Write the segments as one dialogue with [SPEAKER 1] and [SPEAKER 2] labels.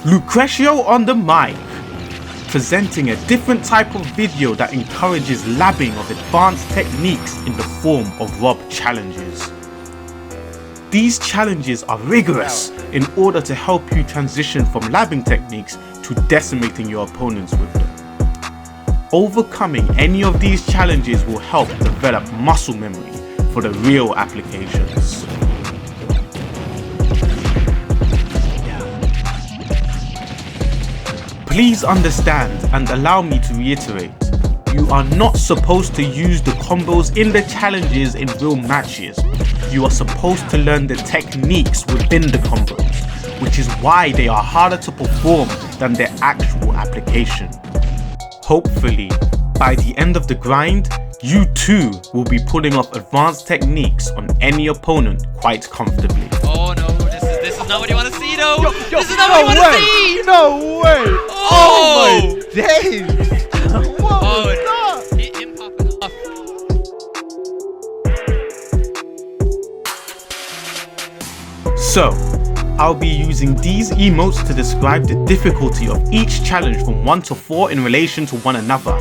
[SPEAKER 1] Lucretio on the mic, presenting a different type of video that encourages labbing of advanced techniques in the form of Rob challenges. These challenges are rigorous in order to help you transition from labbing techniques to decimating your opponents with them. Overcoming any of these challenges will help develop muscle memory for the real applications. Please understand and allow me to reiterate, you are not supposed to use the combos in the challenges in real matches. You are supposed to learn the techniques within the combos, which is why they are harder to perform than their actual application. Hopefully, by the end of the grind, you too will be pulling off advanced techniques on any opponent quite comfortably.
[SPEAKER 2] Oh no, this is not what you want to see though! This is not what you want to see!
[SPEAKER 3] No way! Oh my days! What was that?
[SPEAKER 2] Him popping off.
[SPEAKER 1] So, I'll be using these emotes to describe the difficulty of each challenge from 1 to 4 in relation to one another.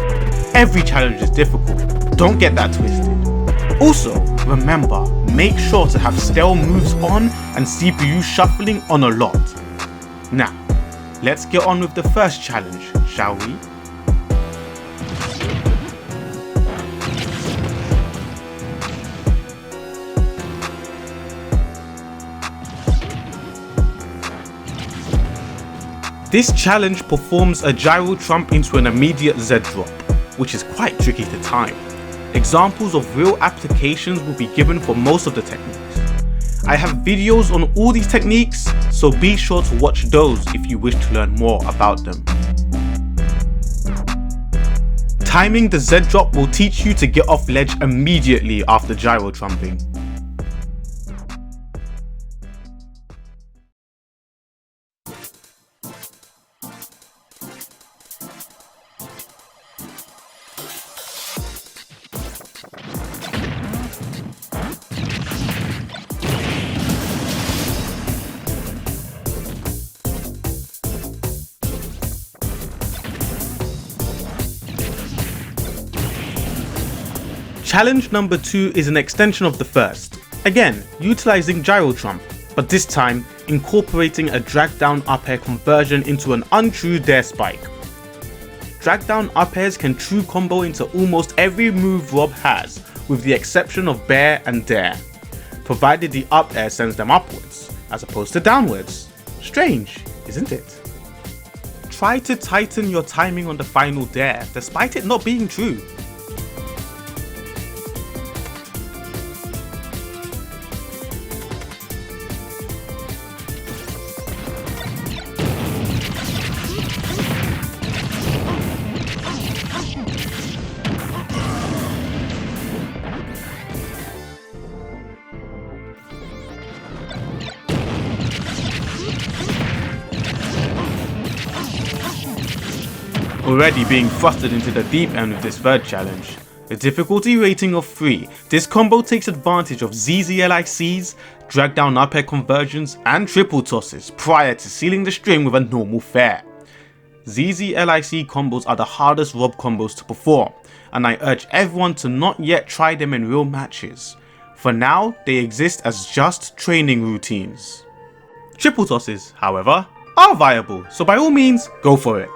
[SPEAKER 1] Every challenge is difficult, don't get that twisted. Also, remember, make sure to have stealth moves on and CPU shuffling on a lot. Now, let's get on with the first challenge, shall we? This challenge performs a gyro trump into an immediate Z drop, which is quite tricky to time. Examples of real applications will be given for most of the techniques. I have videos on all these techniques, so be sure to watch those if you wish to learn more about them. Timing the Z drop will teach you to get off ledge immediately after gyro trumping. Challenge number 2 is an extension of the first, again utilizing gyro trump, but this time incorporating a drag down up air conversion into an untrue dare spike. Drag down up airs can true combo into almost every move Rob has, with the exception of bear and dare, provided the up air sends them upwards, as opposed to downwards. Strange, isn't it? Try to tighten your timing on the final dare, despite it not being true. Already being thrusted into the deep end with this third challenge. The difficulty rating of 3, this combo takes advantage of ZZLICs, drag down up air conversions and triple tosses prior to sealing the string with a normal fair. ZZLIC combos are the hardest Rob combos to perform, and I urge everyone to not yet try them in real matches. For now, they exist as just training routines. Triple tosses, however, are viable, so by all means, go for it.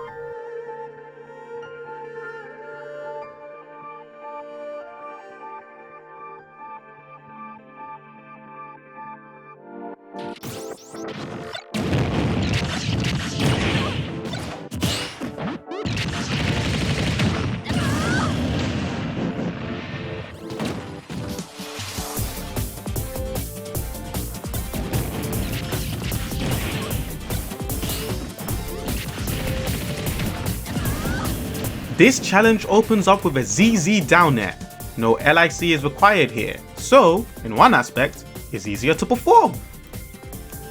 [SPEAKER 1] This challenge opens up with a ZZ down air. No LIC is required here, so in one aspect, it's easier to perform.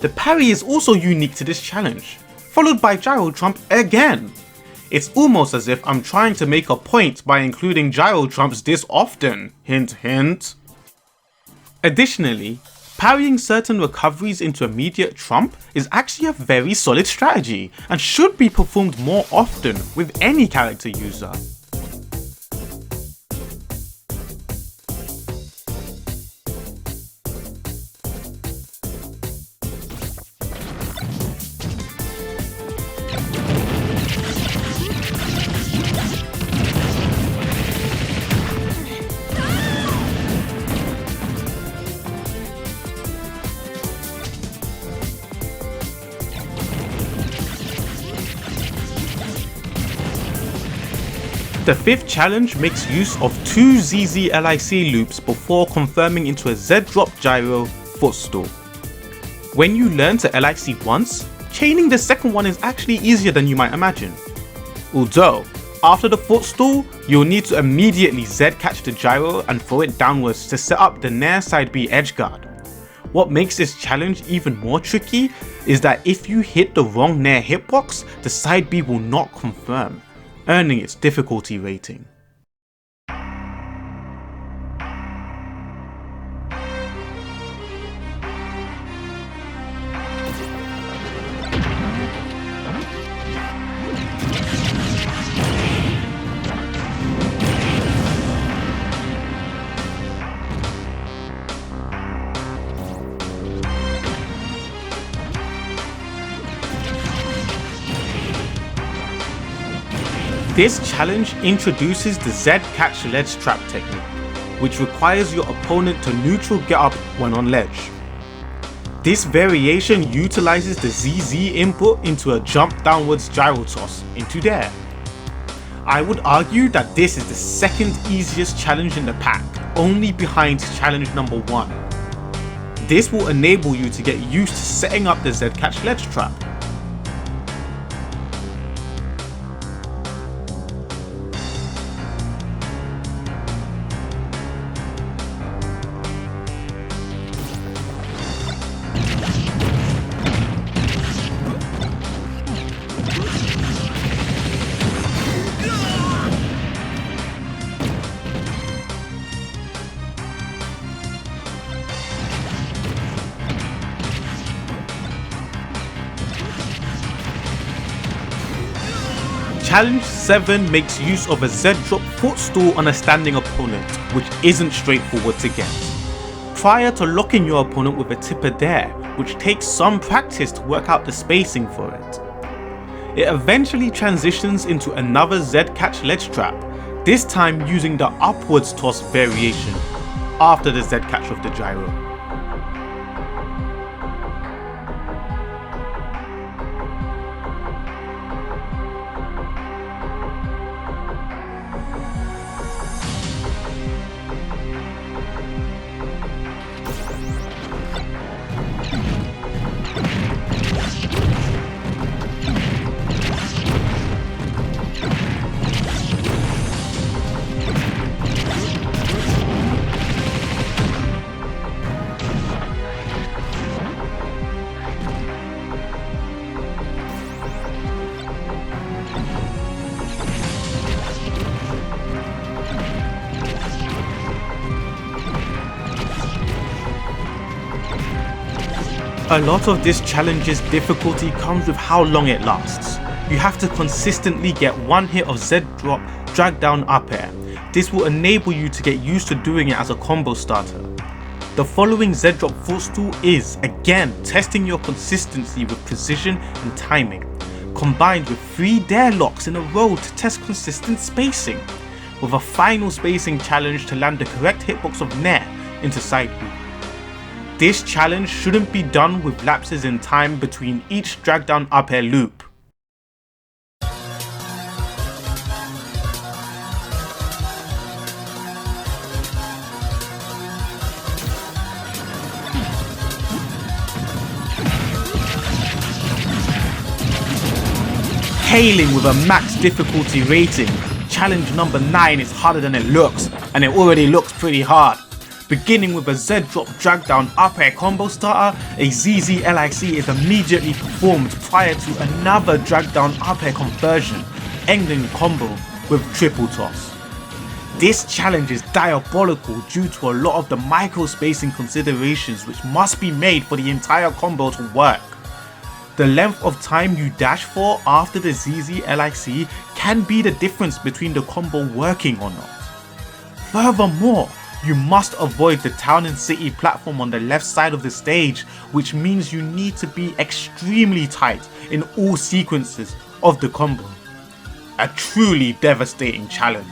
[SPEAKER 1] The parry is also unique to this challenge, followed by gyro trump again. It's almost as if I'm trying to make a point by including gyro trumps this often, hint hint. Additionally, Parrying certain recoveries into immediate trump is actually a very solid strategy and should be performed more often with any character user. The fifth challenge makes use of 2 ZZLIC loops before confirming into a Z drop gyro footstool. When you learn to LIC once, chaining the second one is actually easier than you might imagine. Although, after the footstool, you'll need to immediately Z catch the gyro and throw it downwards to set up the Nair side B edge guard. What makes this challenge even more tricky is that if you hit the wrong Nair hitbox, the side B will not confirm, earning its difficulty rating. This challenge introduces the Z catch ledge trap technique, which requires your opponent to neutral get up when on ledge. This variation utilizes the ZZ input into a jump downwards gyro toss into the air. I would argue that this is the second easiest challenge in the pack, only behind challenge number 1. This will enable you to get used to setting up the Z catch ledge trap. Challenge 7 makes use of a Z drop footstool on a standing opponent, which isn't straightforward to get. Prior to locking your opponent with a tipper there, which takes some practice to work out the spacing for it. It eventually transitions into another Z catch ledge trap, this time using the upwards toss variation, after the Z catch of the gyro. A lot of this challenge's difficulty comes with how long it lasts. You have to consistently get one hit of Z drop drag down up air. This will enable you to get used to doing it as a combo starter. The following Z drop footstool is, again, testing your consistency with precision and timing, combined with 3 dare locks in a row to test consistent spacing, with a final spacing challenge to land the correct hitbox of Nair into side B. This challenge shouldn't be done with lapses in time between each drag down up air loop. Hailing with a max difficulty rating, challenge number 9 is harder than it looks, and it already looks pretty hard. Beginning with a Z drop drag down up air combo starter, a ZZ LIC is immediately performed prior to another drag down up air conversion, ending the combo with triple toss. This challenge is diabolical due to a lot of the micro-spacing considerations which must be made for the entire combo to work. The length of time you dash for after the ZZLIC can be the difference between the combo working or not. Furthermore, you must avoid the town and city platform on the left side of the stage, which means you need to be extremely tight in all sequences of the combo. A truly devastating challenge.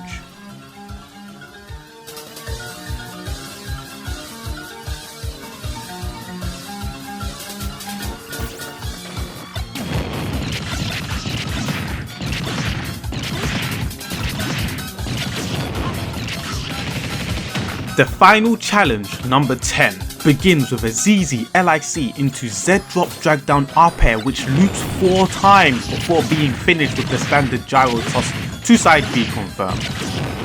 [SPEAKER 1] The final challenge, number 10, begins with a ZZLIC into Z drop drag down up air which loops 4 times before being finished with the standard gyro toss to side B confirmed.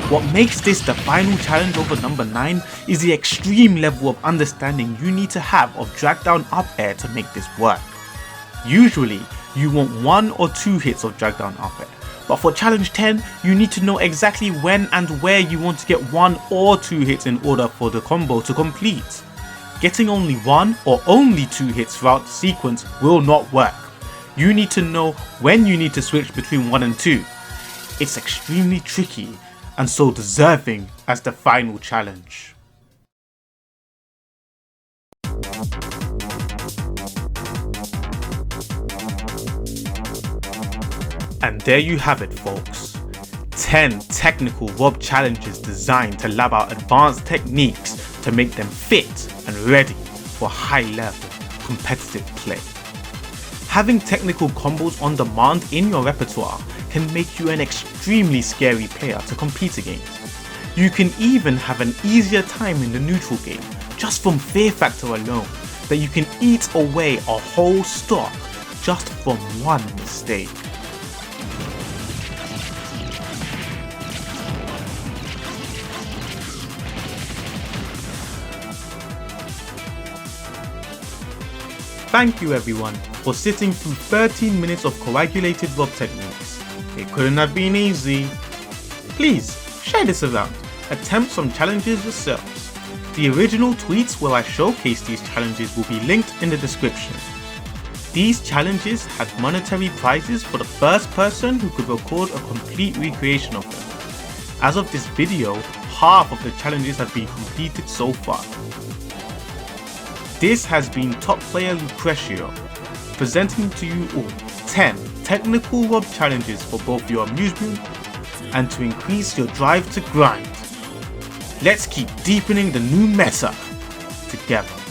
[SPEAKER 1] What makes this the final challenge over number 9 is the extreme level of understanding you need to have of drag down up air to make this work. Usually, you want 1 or 2 hits of drag down up air. But for challenge 10, you need to know exactly when and where you want to get 1 or 2 hits in order for the combo to complete. Getting only 1 or only 2 hits throughout the sequence will not work. You need to know when you need to switch between 1 and 2. It's extremely tricky and so deserving as the final challenge. And there you have it, folks. 10 technical Rob challenges designed to lab out advanced techniques to make them fit and ready for high level competitive play. Having technical combos on demand in your repertoire can make you an extremely scary player to compete against. You can even have an easier time in the neutral game just from fear factor alone that you can eat away a whole stock just from one mistake. Thank you everyone for sitting through 13 minutes of coagulated Rob techniques. It couldn't have been easy. Please share this around, attempt some challenges yourselves. The original tweets where I showcase these challenges will be linked in the description. These challenges had monetary prizes for the first person who could record a complete recreation of them. As of this video, half of the challenges have been completed so far. This has been top player Lucretio, presenting to you all 10 technical Rob challenges for both your amusement and to increase your drive to grind. Let's keep deepening the new meta together.